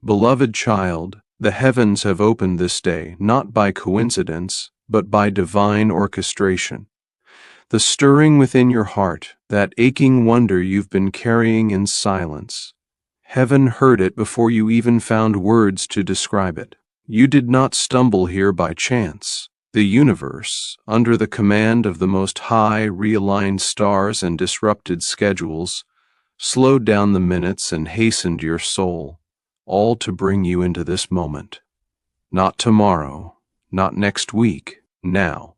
Beloved child, the heavens have opened this day, not by coincidence, but by divine orchestration. The stirring within your heart, that aching wonder you've been carrying in silence, heaven heard it before you even found words to describe it. You did not stumble here by chance. The universe, under the command of the Most High, realigned stars and disrupted schedules, slowed down the minutes and hastened your soul, all to bring you into this moment. Not tomorrow, not next week, now,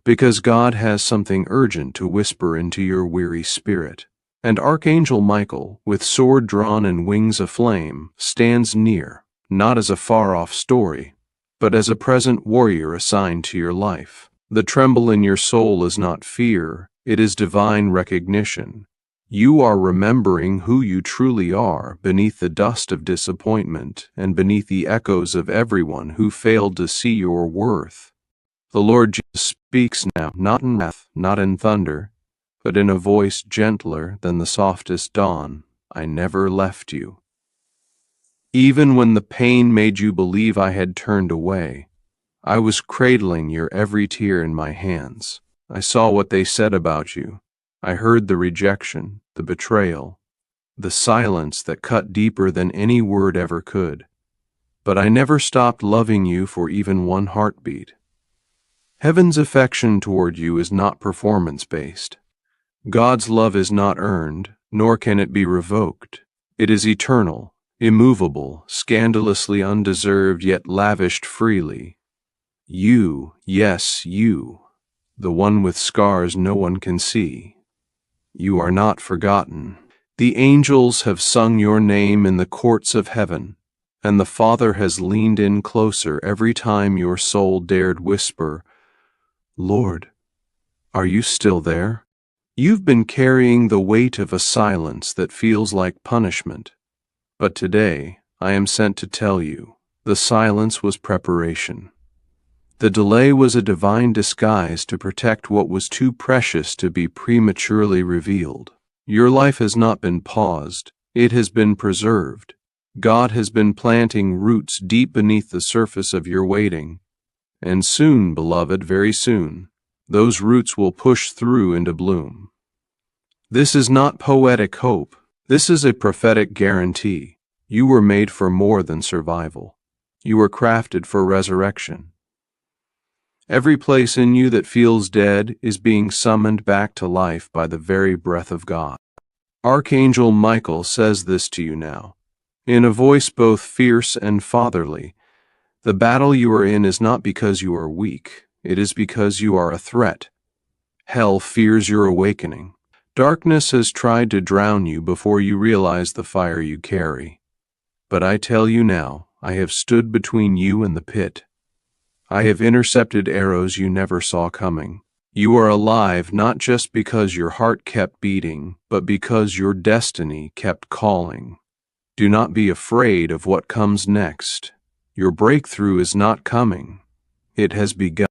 because God has something urgent to whisper into your weary spirit. And Archangel Michael, with sword drawn and wings aflame, stands near, not as a far-off story, but as a present warrior assigned to your life. The tremble in your soul is not fear, it is divine recognition. You are remembering who you truly are beneath the dust of disappointment and beneath the echoes of everyone who failed to see your worth. The Lord Jesus speaks now, not in wrath, not in thunder, but in a voice gentler than the softest dawn. I never left you. Even when the pain made you believe I had turned away, I was cradling your every tear in my hands. I saw what they said about you. I heard the rejection, the betrayal, the silence that cut deeper than any word ever could. But I never stopped loving you for even one heartbeat. Heaven's affection toward you is not performance-based. God's love is not earned, nor can it be revoked. It is eternal, immovable, scandalously undeserved, yet lavished freely. You, yes, you, the one with scars no one can see. You are not forgotten. The angels have sung your name in the courts of heaven, and the Father has leaned in closer every time your soul dared whisper, Lord, are you still there? You've been carrying the weight of a silence that feels like punishment. But today, I am sent to tell you, the silence was preparation. The delay was a divine disguise to protect what was too precious to be prematurely revealed. Your life has not been paused, it has been preserved. God has been planting roots deep beneath the surface of your waiting. And soon, beloved, very soon, those roots will push through into bloom. This is not poetic hope. This is a prophetic guarantee. You were made for more than survival. You were crafted for resurrection. Every place in you that feels dead is being summoned back to life by the very breath of God. Archangel Michael says this to you now, in a voice both fierce and fatherly. The battle you are in is not because you are weak. It is because you are a threat. Hell fears your awakening. Darkness has tried to drown you before you realize the fire you carry. But I tell you now, I have stood between you and the pit. I have intercepted arrows you never saw coming. You are alive not just because your heart kept beating, but because your destiny kept calling. Do not be afraid of what comes next. Your breakthrough is not coming. It has begun.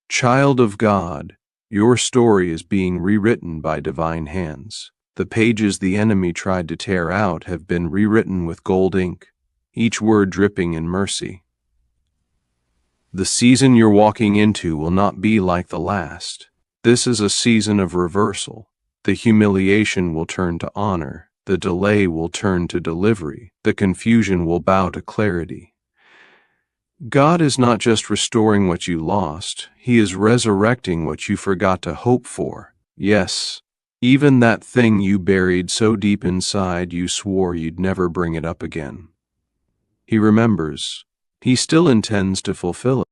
Child of God, your story is being rewritten by divine hands. The pages the enemy tried to tear out have been rewritten with gold ink, each word dripping in mercy. The season you're walking into will not be like the last. This is a season of reversal. The humiliation will turn to honor. The delay will turn to delivery. The confusion will bow to clarity. God is not just restoring what you lost, He is resurrecting what you forgot to hope for. Yes, even that thing you buried so deep inside you swore you'd never bring it up again. He remembers. He still intends to fulfill it.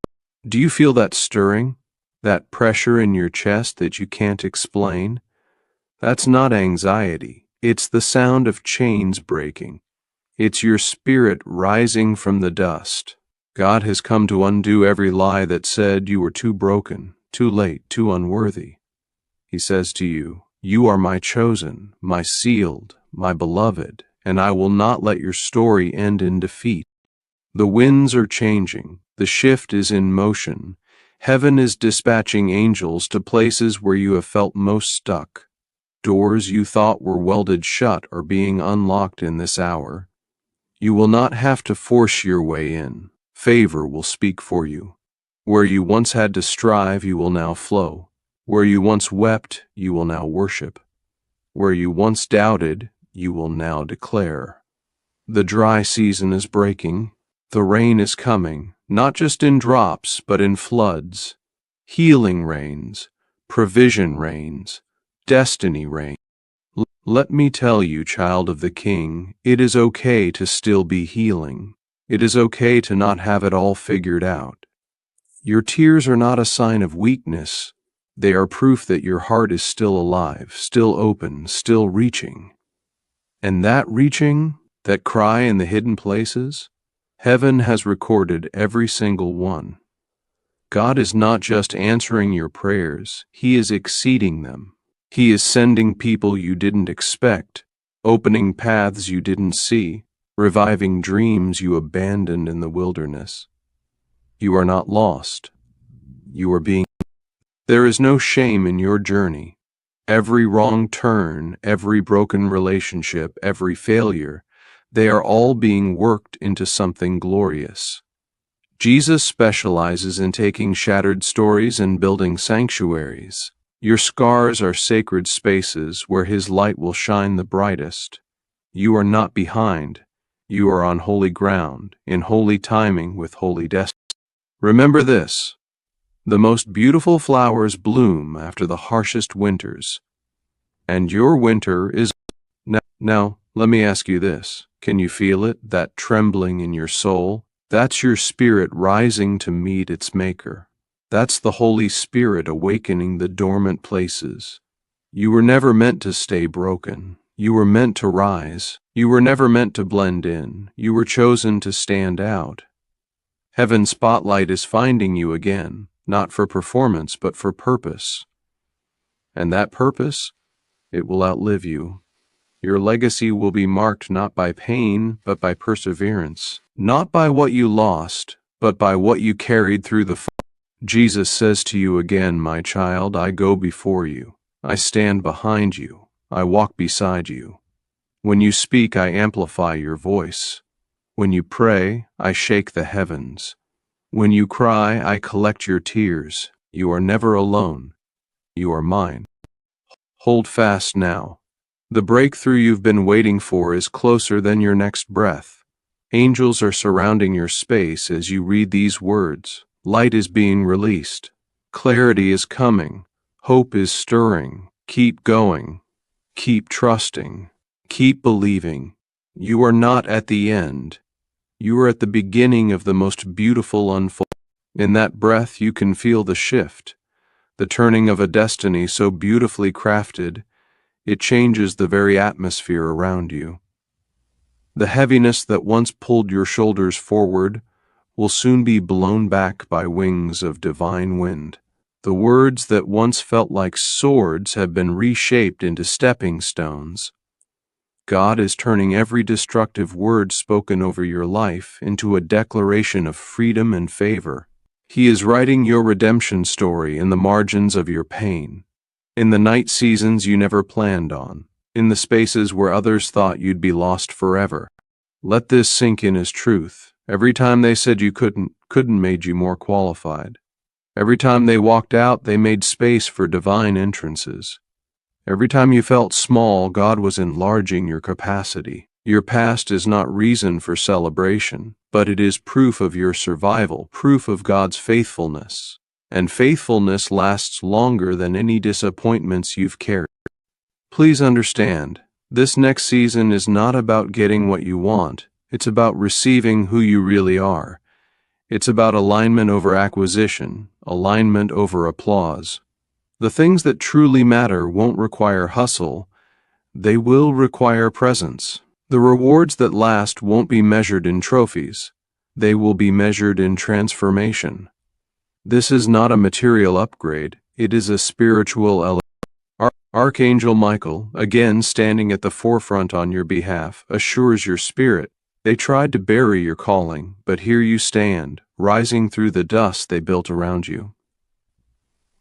Do you feel that stirring? That pressure in your chest that you can't explain? That's not anxiety. It's the sound of chains breaking. It's your spirit rising from the dust. God has come to undo every lie that said you were too broken, too late, too unworthy. He says to you, you are my chosen, my sealed, my beloved, and I will not let your story end in defeat. The winds are changing. The shift is in motion. Heaven is dispatching angels to places where you have felt most stuck. Doors you thought were welded shut are being unlocked in this hour. You will not have to force your way in. Favor will speak for you. Where you once had to strive, you will now flow. Where you once wept, you will now worship. Where you once doubted, you will now declare. The dry season is breaking. The rain is coming, not just in drops, but in floods. Healing rains, provision rains, destiny rains. Let me tell you, child of the King, it is okay to still be healing. It is okay to not have it all figured out. Your tears are not a sign of weakness. They are proof that your heart is still alive, still open, still reaching. And that reaching, that cry in the hidden places, heaven has recorded every single one. God is not just answering your prayers, He is exceeding them. He is sending people you didn't expect, opening paths you didn't see, reviving dreams you abandoned in the wilderness. You are not lost. You are being. There is no shame in your journey. Every wrong turn, every broken relationship, every failure, they are all being worked into something glorious. Jesus specializes in taking shattered stories and building sanctuaries. Your scars are sacred spaces where His light will shine the brightest. You are not behind. You are on holy ground, in holy timing with holy destiny. Remember this: the most beautiful flowers bloom after the harshest winters. And your winter is now. Let me ask you this. Can you feel it, that trembling in your soul? That's your spirit rising to meet its maker. That's the Holy Spirit awakening the dormant places. You were never meant to stay broken. You were meant to rise. You were never meant to blend in. You were chosen to stand out. Heaven's spotlight is finding you again, not for performance, but for purpose. And that purpose, it will outlive you. Your legacy will be marked not by pain, but by perseverance. Not by what you lost, but by what you carried through the fire. Jesus says to you again, my child, I go before you. I stand behind you. I walk beside you. When you speak, I amplify your voice. When you pray, I shake the heavens. When you cry, I collect your tears. You are never alone. You are mine. Hold fast now. The breakthrough you've been waiting for is closer than your next breath. Angels are surrounding your space as you read these words. Light is being released. Clarity is coming. Hope is stirring. Keep going. Keep trusting. Keep believing. You are not at the end. You are at the beginning of the most beautiful unfolding. In that breath, you can feel the shift, the turning of a destiny so beautifully crafted, it changes the very atmosphere around you. The heaviness that once pulled your shoulders forward will soon be blown back by wings of divine wind. The words that once felt like swords have been reshaped into stepping stones. God is turning every destructive word spoken over your life into a declaration of freedom and favor. He is writing your redemption story in the margins of your pain, in the night seasons you never planned on, in the spaces where others thought you'd be lost forever. Let this sink in as truth. Every time they said you couldn't made you more qualified. Every time they walked out, they made space for divine entrances. Every time you felt small, God was enlarging your capacity. Your past is not reason for celebration, but it is proof of your survival, proof of God's faithfulness. And faithfulness lasts longer than any disappointments you've carried. Please understand, this next season is not about getting what you want. It's about receiving who you really are. It's about alignment over acquisition, alignment over applause. The things that truly matter won't require hustle. They will require presence. The rewards that last won't be measured in trophies. They will be measured in transformation. This is not a material upgrade, it is a spiritual elevation. Archangel Michael, again standing at the forefront on your behalf, assures your spirit. They tried to bury your calling, but here you stand, rising through the dust they built around you.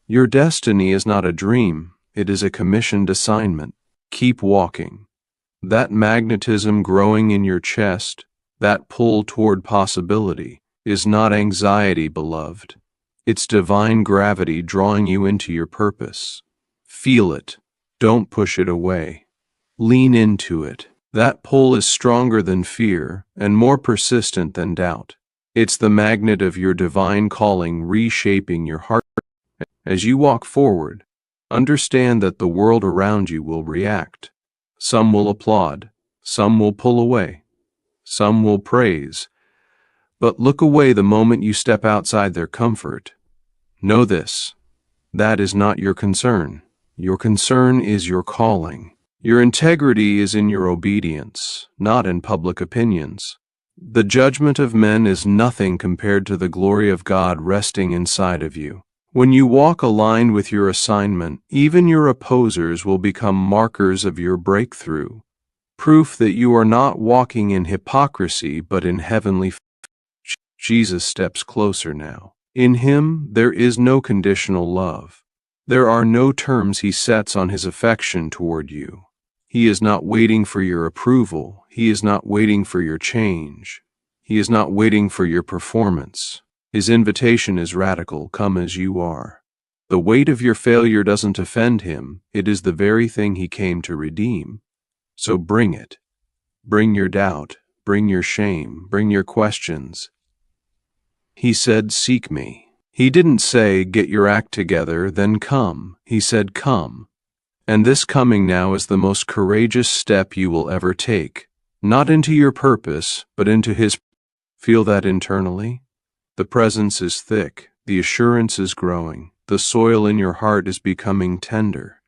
Your destiny is not a dream, it is a commissioned assignment. Keep walking. That magnetism growing in your chest, That pull toward possibility is not anxiety, beloved. It's divine gravity drawing you into your purpose. Feel it. Don't push it away. Lean into it. That pull is stronger than fear and more persistent than doubt. It's the magnet of your divine calling reshaping your heart. As you walk forward, understand that the world around you will react. Some will applaud, some will pull away, some will praise. But look away the moment you step outside their comfort. Know this: that is not your concern. Your concern is your calling. Your integrity is in your obedience, not in public opinions. The judgment of men is nothing compared to the glory of God resting inside of you. When you walk aligned with your assignment, even your opposers will become markers of your breakthrough, proof that you are not walking in hypocrisy but in heavenly faith. Jesus steps closer now. In him there is no conditional love. There are no terms he sets on his affection toward you. He is not waiting for your approval. He is not waiting for your change. He is not waiting for your performance. His invitation is radical: come as you are. The weight of your failure doesn't offend him. It is the very thing he came to redeem. So bring it. Bring your doubt. Bring your shame. Bring your questions. He said, seek me. He didn't say, get your act together, then come. He said, come. And this coming now is the most courageous step you will ever take. Not into your purpose, but into his. Feel that internally? The presence is thick. The assurance is growing. The soil in your heart is becoming tender.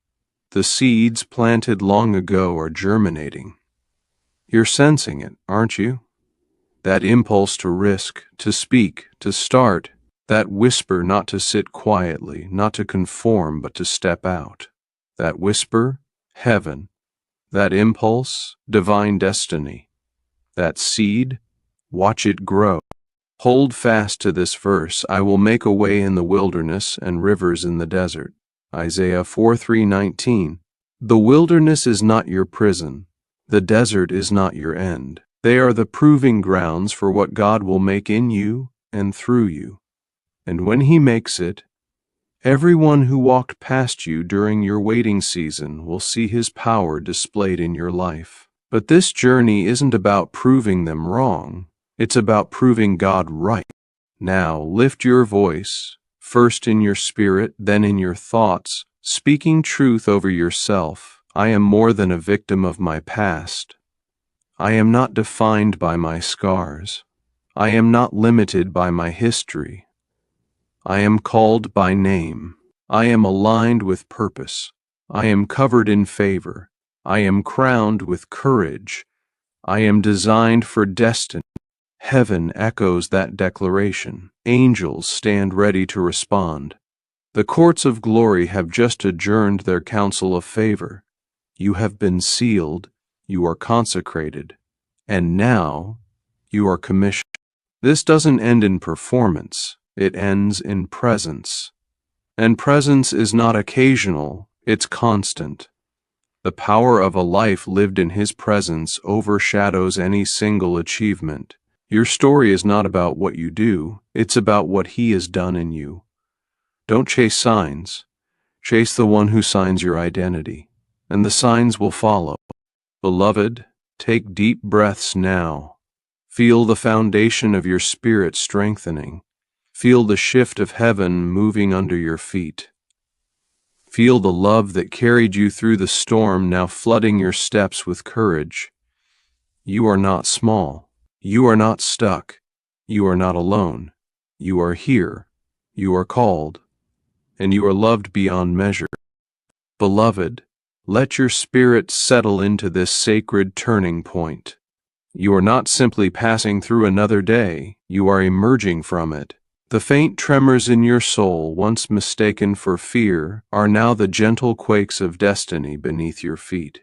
The seeds planted long ago are germinating. You're sensing it, aren't you? That impulse to risk, to speak, to start. That whisper not to sit quietly, not to conform, but to step out. That whisper, heaven. That impulse, divine destiny. That seed, watch it grow. Hold fast to this verse: I will make a way in the wilderness and rivers in the desert. Isaiah 4:19. The wilderness is not your prison. The desert is not your end. They are the proving grounds for what God will make in you and through you. And when he makes it, everyone who walked past you during your waiting season will see his power displayed in your life. But this journey isn't about proving them wrong. It's about proving God right. Now lift your voice, first in your spirit, then in your thoughts, speaking truth over yourself. I am more than a victim of my past. I am not defined by my scars. I am not limited by my history. I am called by name. I am aligned with purpose. I am covered in favor. I am crowned with courage. I am designed for destiny. Heaven echoes that declaration. Angels stand ready to respond. The courts of glory have just adjourned their council of favor. You have been sealed. You are consecrated. And now you are commissioned. This doesn't end in performance. It ends in presence. And presence is not occasional, it's constant. The power of a life lived in his presence overshadows any single achievement. Your story is not about what you do, it's about what he has done in you. Don't chase signs. Chase the one who signs your identity, and the signs will follow. Beloved, take deep breaths now. Feel the foundation of your spirit strengthening. Feel the shift of heaven moving under your feet. Feel the love that carried you through the storm now flooding your steps with courage. You are not small. You are not stuck. You are not alone. You are here. You are called. And you are loved beyond measure. Beloved, let your spirit settle into this sacred turning point. You are not simply passing through another day. You are emerging from it. The faint tremors in your soul, once mistaken for fear, are now the gentle quakes of destiny beneath your feet.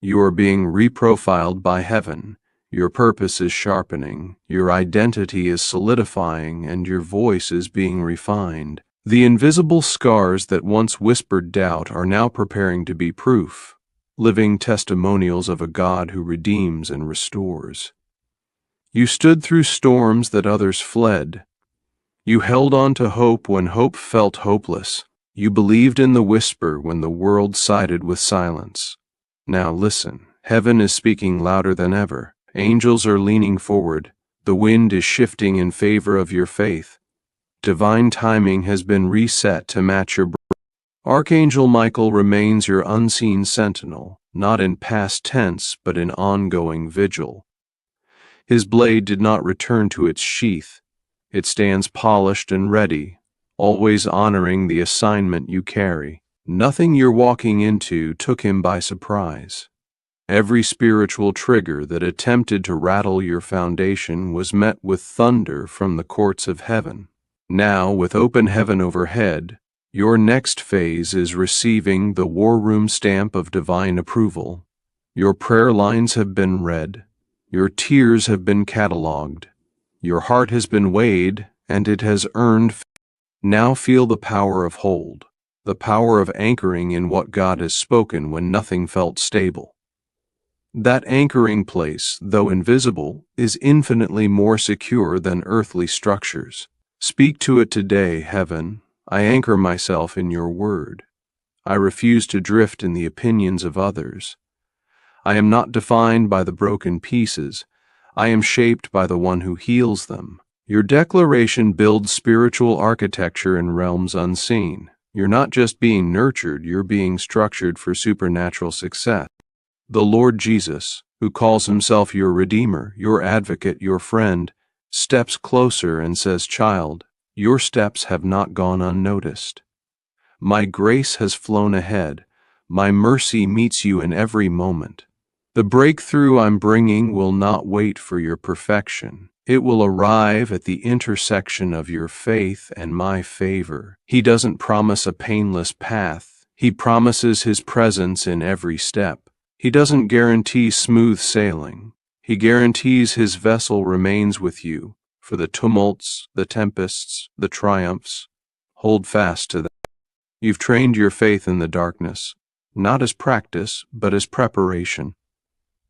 You are being reprofiled by heaven. Your purpose is sharpening, your identity is solidifying, and your voice is being refined. The invisible scars that once whispered doubt are now preparing to be proof, living testimonials of a God who redeems and restores. You stood through storms that others fled. You held on to hope when hope felt hopeless. You believed in the whisper when the world sided with silence. Now listen, heaven is speaking louder than ever. Angels are leaning forward. The wind is shifting in favor of your faith. Divine timing has been reset to match your breath. Archangel Michael remains your unseen sentinel, not in past tense but in ongoing vigil. His blade did not return to its sheath. It stands polished and ready, always honoring the assignment you carry. Nothing you're walking into took him by surprise. Every spiritual trigger that attempted to rattle your foundation was met with thunder from the courts of heaven. Now, with open heaven overhead, your next phase is receiving the war room stamp of divine approval. Your prayer lines have been read. Your tears have been cataloged. Your heart has been weighed, and it has earned. Now feel the power of hold, the power of anchoring in what God has spoken when nothing felt stable. That anchoring place, though invisible, is infinitely more secure than earthly structures. Speak to it today, heaven. I anchor myself in your word. I refuse to drift in the opinions of others. I am not defined by the broken pieces. I am shaped by the one who heals them. Your declaration builds spiritual architecture in realms unseen. You're not just being nurtured, you're being structured for supernatural success. The Lord Jesus, who calls himself your Redeemer, your advocate, your friend, steps closer and says, "Child, your steps have not gone unnoticed. My grace has flown ahead. My mercy meets you in every moment. The breakthrough I'm bringing will not wait for your perfection. It will arrive at the intersection of your faith and my favor." He doesn't promise a painless path. He promises his presence in every step. He doesn't guarantee smooth sailing. He guarantees his vessel remains with you for the tumults, the tempests, the triumphs. Hold fast to that. You've trained your faith in the darkness, not as practice, but as preparation.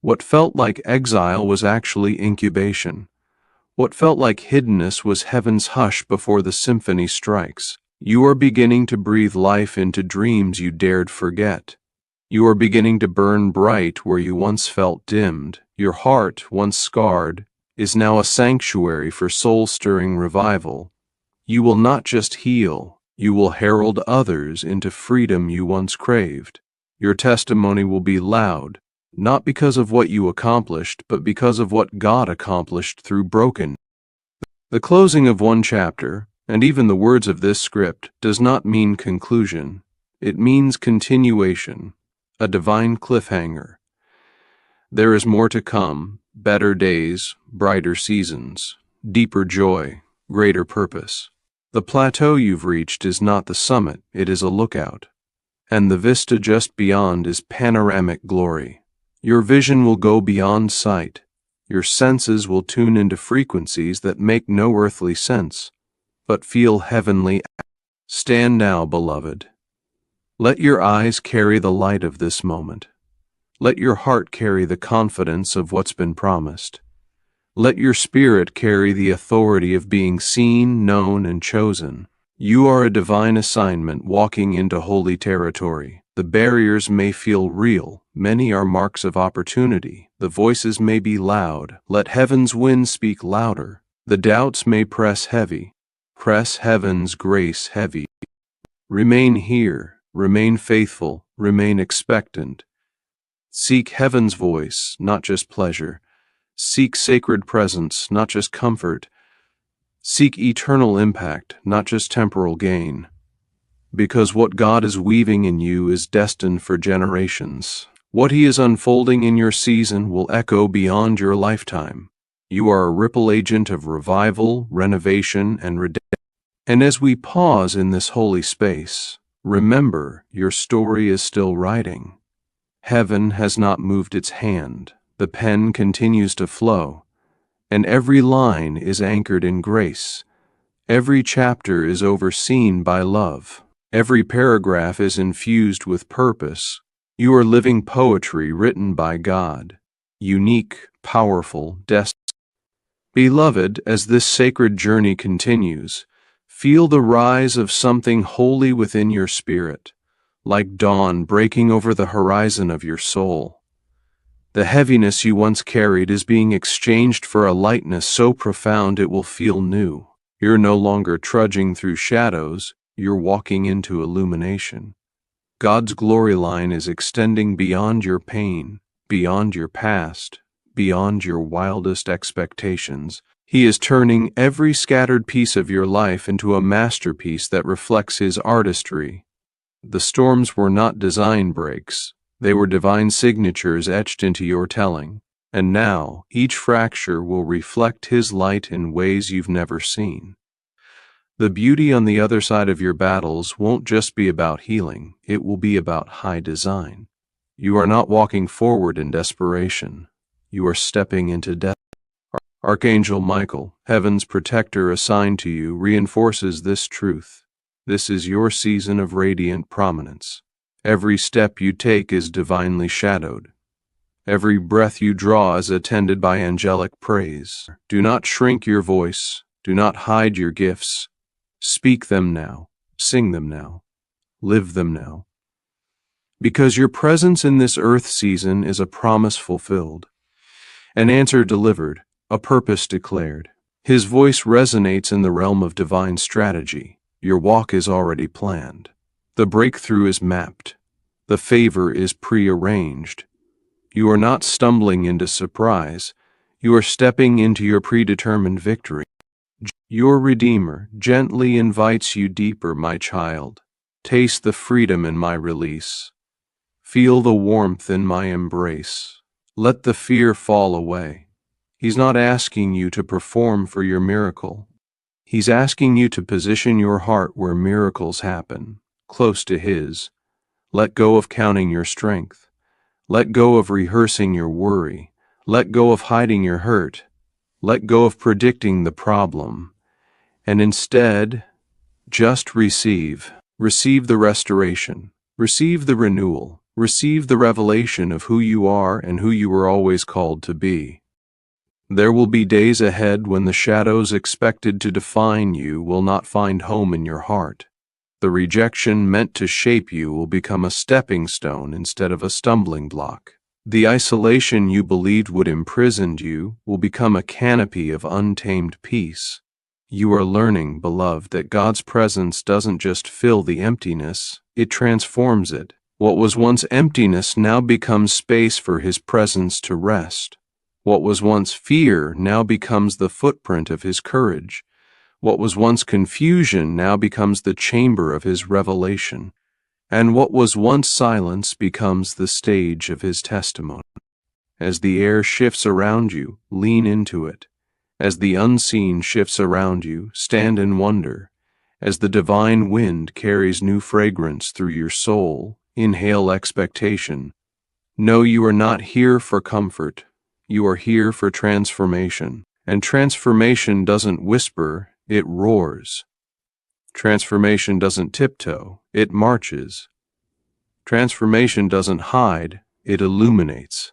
What felt like exile was actually incubation. What felt like hiddenness was heaven's hush before the symphony strikes. You are beginning to breathe life into dreams you dared forget. You are beginning to burn bright where you once felt dimmed. Your heart, once scarred, is now a sanctuary for soul-stirring revival. You will not just heal, you will herald others into freedom you once craved. Your testimony will be loud, not because of what you accomplished, but because of what God accomplished through broken. The closing of one chapter, and even the words of this script, does not mean conclusion. It means continuation, a divine cliffhanger. There is more to come, better days, brighter seasons, deeper joy, greater purpose. The plateau you've reached is not the summit, it is a lookout. And the vista just beyond is panoramic glory. Your vision will go beyond sight. Your senses will tune into frequencies that make no earthly sense, but feel heavenly. Stand now, beloved. Let your eyes carry the light of this moment. Let your heart carry the confidence of what's been promised. Let your spirit carry the authority of being seen, known, and chosen. You are a divine assignment walking into holy territory. The barriers may feel real. Many are marks of opportunity. The voices may be loud. Let heaven's wind speak louder. The doubts may press heavy. Press heaven's grace heavy. Remain here. Remain faithful. Remain expectant. Seek heaven's voice, not just pleasure. Seek sacred presence, not just comfort. Seek eternal impact, not just temporal gain. Because what God is weaving in you is destined for generations. What He is unfolding in your season will echo beyond your lifetime. You are a ripple agent of revival, renovation, and redemption. And as we pause in this holy space, remember your story is still writing. Heaven has not moved its hand. The pen continues to flow, and every line is anchored in grace. Every chapter is overseen by love. Every paragraph is infused with purpose. You are living poetry written by God, unique, powerful, destined. Beloved, as this sacred journey continues, feel the rise of something holy within your spirit, like dawn breaking over the horizon of your soul. The heaviness you once carried is being exchanged for a lightness so profound it will feel new. You're no longer trudging through shadows, you're walking into illumination. God's glory line is extending beyond your pain, beyond your past, beyond your wildest expectations. He is turning every scattered piece of your life into a masterpiece that reflects His artistry. The storms were not design breaks, they were divine signatures etched into your telling. And now, each fracture will reflect His light in ways you've never seen. The beauty on the other side of your battles won't just be about healing, it will be about high design. You are not walking forward in desperation, you are stepping into depth. Archangel Michael, heaven's protector assigned to you, reinforces this truth. This is your season of radiant prominence. Every step you take is divinely shadowed. Every breath you draw is attended by angelic praise. Do not shrink your voice, do not hide your gifts. Speak them now, sing them now, live them now. Because your presence in this earth season is a promise fulfilled, an answer delivered, a purpose declared. His voice resonates in the realm of divine strategy. Your walk is already planned. The breakthrough is mapped. The favor is prearranged. You are not stumbling into surprise. You are stepping into your predetermined victory. Your Redeemer gently invites you deeper, my child. Taste the freedom in my release. Feel the warmth in my embrace. Let the fear fall away. He's not asking you to perform for your miracle. He's asking you to position your heart where miracles happen, close to His. Let go of counting your strength. Let go of rehearsing your worry. Let go of hiding your hurt. Let go of predicting the problem. And instead, just receive. Receive the restoration. Receive the renewal. Receive the revelation of who you are and who you were always called to be. There will be days ahead when the shadows expected to define you will not find home in your heart. The rejection meant to shape you will become a stepping stone instead of a stumbling block. The isolation you believed would imprison you will become a canopy of untamed peace. You are learning, beloved, that God's presence doesn't just fill the emptiness, it transforms it. What was once emptiness now becomes space for His presence to rest. What was once fear now becomes the footprint of His courage. What was once confusion now becomes the chamber of His revelation. And what was once silence becomes the stage of His testimony. As the air shifts around you, lean into it. As the unseen shifts around you, stand in wonder. As the divine wind carries new fragrance through your soul, inhale expectation. Know you are not here for comfort. You are here for transformation. And transformation doesn't whisper, it roars. Transformation doesn't tiptoe, it marches. Transformation doesn't hide, it illuminates.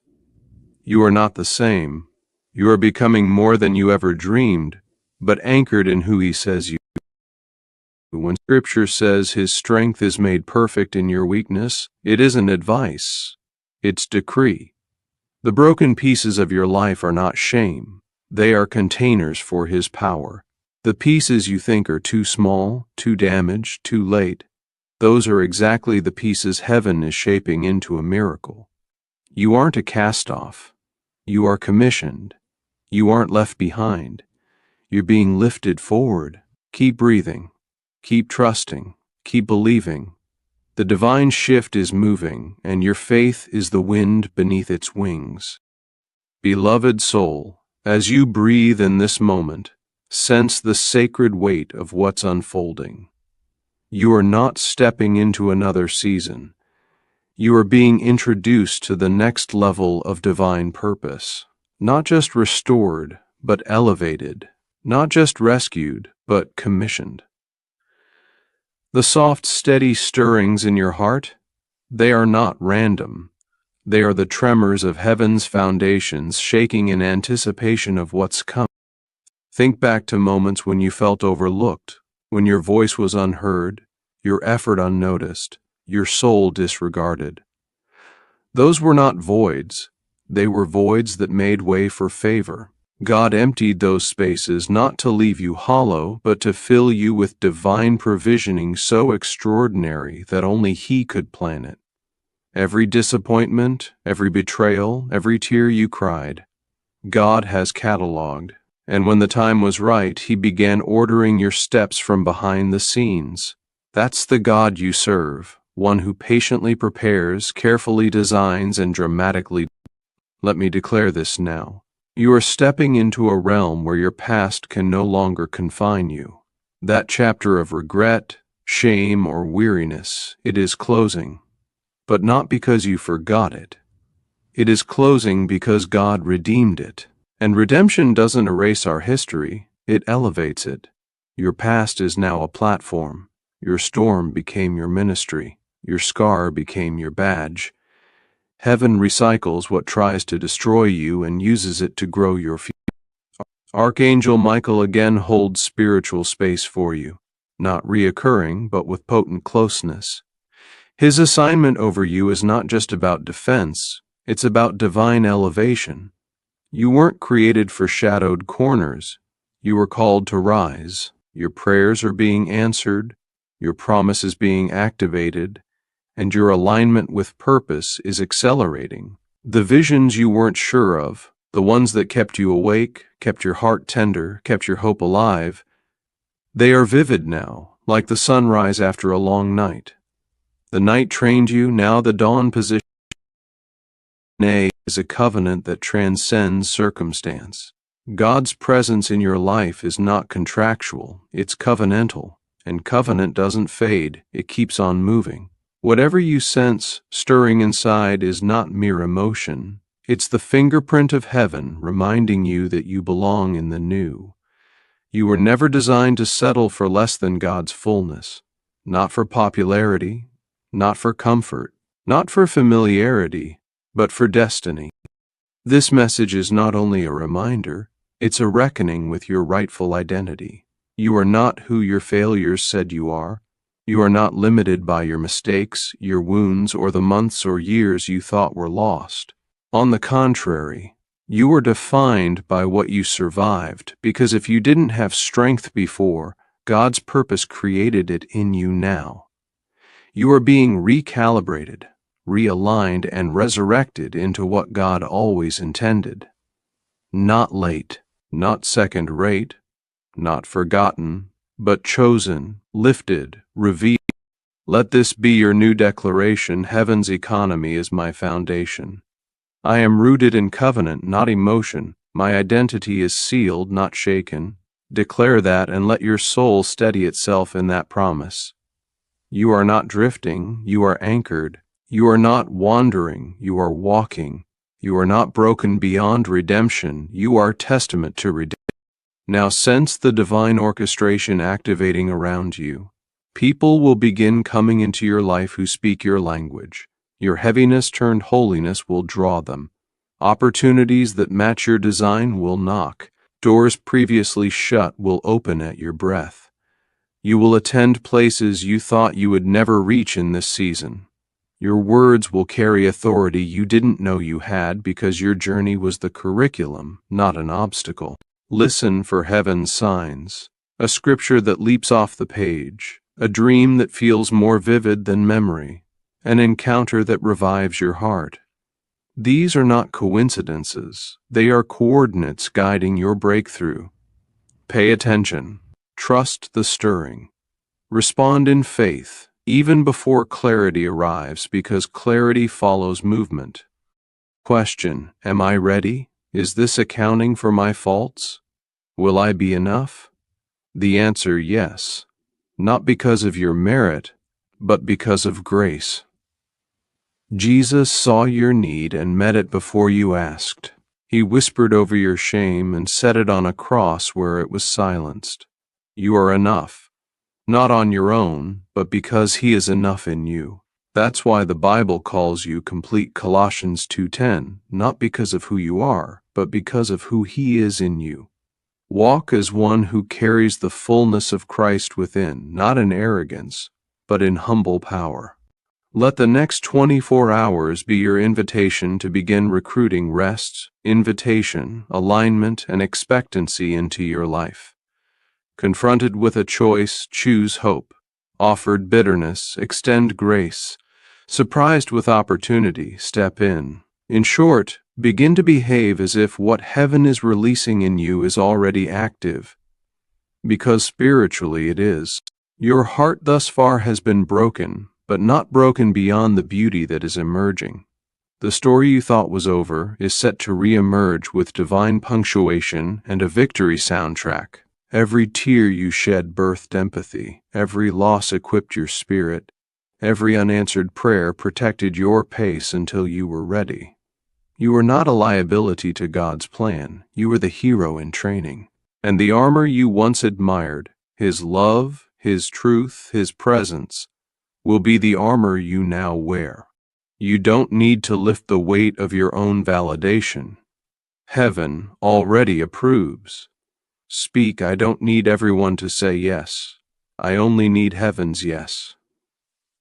You are not the same. You are becoming more than you ever dreamed, but anchored in who He says you are. When Scripture says His strength is made perfect in your weakness, it isn't advice, it's decree. The broken pieces of your life are not shame, they are containers for His power. The pieces you think are too small, too damaged, too late, those are exactly the pieces heaven is shaping into a miracle. You aren't a cast-off. You are commissioned. You aren't left behind. You're being lifted forward. Keep breathing. Keep trusting. Keep believing. The divine shift is moving, and your faith is the wind beneath its wings. Beloved soul, as you breathe in this moment, sense the sacred weight of what's unfolding. You are not stepping into another season. You are being introduced to the next level of divine purpose. Not just restored, but elevated. Not just rescued, but commissioned. The soft, steady stirrings in your heart, they are not random. They are the tremors of heaven's foundations shaking in anticipation of what's coming. Think back to moments when you felt overlooked, when your voice was unheard, your effort unnoticed, your soul disregarded. Those were not voids. They were voids that made way for favor. God emptied those spaces not to leave you hollow, but to fill you with divine provisioning so extraordinary that only He could plan it. Every disappointment, every betrayal, every tear you cried, God has cataloged, and when the time was right, He began ordering your steps from behind the scenes. That's the God you serve, one who patiently prepares, carefully designs, and dramatically. Let me declare this now. You are stepping into a realm where your past can no longer confine you. That chapter of regret, shame, or weariness, it is closing. But not because you forgot it. It is closing because God redeemed it. And redemption doesn't erase our history, it elevates it. Your past is now a platform. Your storm became your ministry. Your scar became your badge. Heaven recycles what tries to destroy you and uses it to grow your future. Archangel Michael again holds spiritual space for you, not reoccurring, but with potent closeness. His assignment over you is not just about defense, it's about divine elevation. You weren't created for shadowed corners. You were called to rise. Your prayers are being answered, your promise is being activated, and your alignment with purpose is accelerating. The visions you weren't sure of, the ones that kept you awake, kept your heart tender, kept your hope alive, they are vivid now, like the sunrise after a long night. The night trained you, now the dawn position is a covenant that transcends circumstance. God's presence in your life is not contractual, it's covenantal, and covenant doesn't fade, it keeps on moving. Whatever you sense stirring inside is not mere emotion, it's the fingerprint of heaven reminding you that you belong in the new. You were never designed to settle for less than God's fullness, not for popularity, not for comfort, not for familiarity, but for destiny. This message is not only a reminder, it's a reckoning with your rightful identity. You are not who your failures said you are. You are not limited by your mistakes, your wounds, or the months or years you thought were lost. On the contrary, you are defined by what you survived, because if you didn't have strength before, God's purpose created it in you now. You are being recalibrated, realigned, and resurrected into what God always intended. Not late, not second-rate, not forgotten, but chosen, lifted, revealed. Let this be your new declaration: heaven's economy is my foundation. I am rooted in covenant, not emotion. My identity is sealed, not shaken. Declare that and let your soul steady itself in that promise. You are not drifting, you are anchored. You are not wandering, you are walking. You are not broken beyond redemption, you are testament to redemption. Now sense the divine orchestration activating around you. People will begin coming into your life who speak your language. Your heaviness turned holiness will draw them. Opportunities that match your design will knock. Doors previously shut will open at your breath. You will attend places you thought you would never reach in this season. Your words will carry authority you didn't know you had because your journey was the curriculum, not an obstacle. Listen for heaven's signs, a scripture that leaps off the page, a dream that feels more vivid than memory, an encounter that revives your heart. These are not coincidences, they are coordinates guiding your breakthrough. Pay attention, trust the stirring, respond in faith, even before clarity arrives, because clarity follows movement. Question: am I ready? Is this accounting for my faults? Will I be enough? The answer: yes, not because of your merit, but because of grace. Jesus saw your need and met it before you asked. He whispered over your shame and set it on a cross where it was silenced. You are enough, not on your own, but because He is enough in you. That's why the Bible calls you complete, Colossians 2:10, not because of who you are, but because of who He is in you. Walk as one who carries the fullness of Christ within, not in arrogance, but in humble power. Let the next 24 hours be your invitation to begin recruiting rest, invitation, alignment, and expectancy into your life. Confronted with a choice, choose hope. Offered bitterness, extend grace. Surprised with opportunity, step in. In short, begin to behave as if what heaven is releasing in you is already active, because spiritually it is. Your heart thus far has been broken, but not broken beyond the beauty that is emerging. The story you thought was over is set to re-emerge with divine punctuation and a victory soundtrack. Every tear you shed birthed empathy. Every loss equipped your spirit. Every unanswered prayer protected your pace until you were ready. You were not a liability to God's plan. You were the hero in training. And the armor you once admired, His love, His truth, His presence, will be the armor you now wear. You don't need to lift the weight of your own validation. Heaven already approves. Speak, I don't need everyone to say yes. I only need heaven's yes.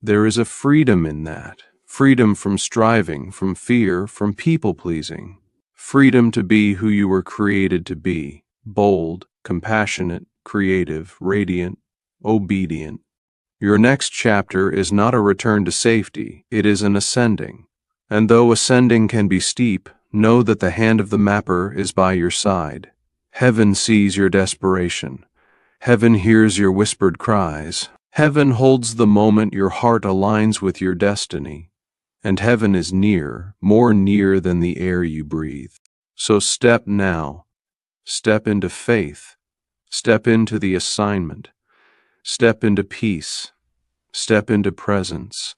There is a freedom in that. Freedom from striving, from fear, from people-pleasing. Freedom to be who you were created to be. Bold, compassionate, creative, radiant, obedient. Your next chapter is not a return to safety, it is an ascending. And though ascending can be steep, know that the hand of the mapper is by your side. Heaven sees your desperation. Heaven hears your whispered cries. Heaven holds the moment your heart aligns with your destiny. And heaven is near, more near than the air you breathe. So step now. Step into faith. Step into the assignment. Step into peace. Step into presence.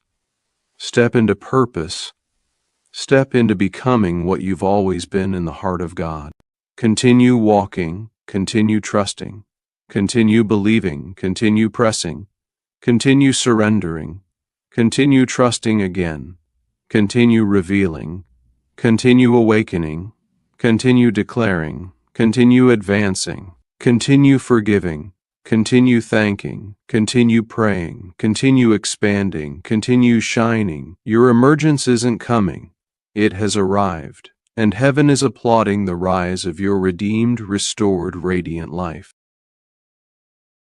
Step into purpose. Step into becoming what you've always been in the heart of God. Continue walking, continue trusting, continue believing, continue pressing, continue surrendering, continue trusting again, continue revealing, continue awakening, continue declaring, continue advancing, continue forgiving, continue thanking, continue praying, continue expanding, continue shining. Your emergence isn't coming, it has arrived, and heaven is applauding the rise of your redeemed, restored, radiant life.